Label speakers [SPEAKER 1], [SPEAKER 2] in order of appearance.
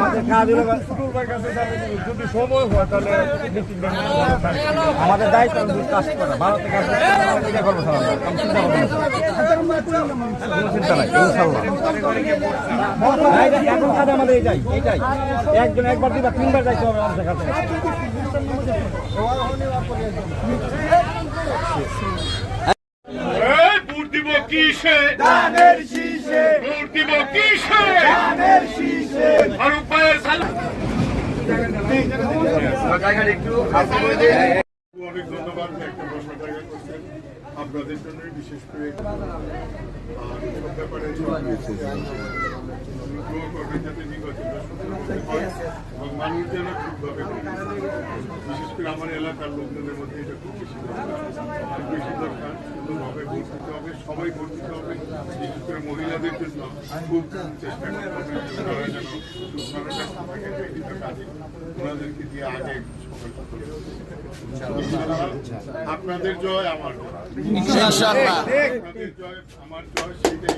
[SPEAKER 1] আমাদের কাজ হলো যদি সময় হয় তাহলে আমাদের দায়িত্ব কাজ করা ভারতে কাজ করবো চিন্তা নাই এখন কাজ আমাদের এইটাই একজন একবার দুইবার তিনবার যাইতে হবে আমাদের কাছে
[SPEAKER 2] অনেক ধন্যবাদ একটা বসার জায়গা করছেন আপনাদের জন্য বিশেষ করে ব্যাপারে যাতে নির্বাচনটা এবং মানুষ যেন ঠিকভাবে বিশেষ করে আমার এলাকার লোকজনের মধ্যে এটা খুব বেশি দরকার সুন্দরভাবে ভোট দিতে হবে সবাই ভোট দিতে হবে বিশেষ করে মহিলাদের জন্য খুব চেষ্টা করতে হবে তারা যেন কাজে ওনাদেরকে দিয়ে আগে আপনাদের জয় আমার জয় আপনাদের জয় আমার জয় সেইটাই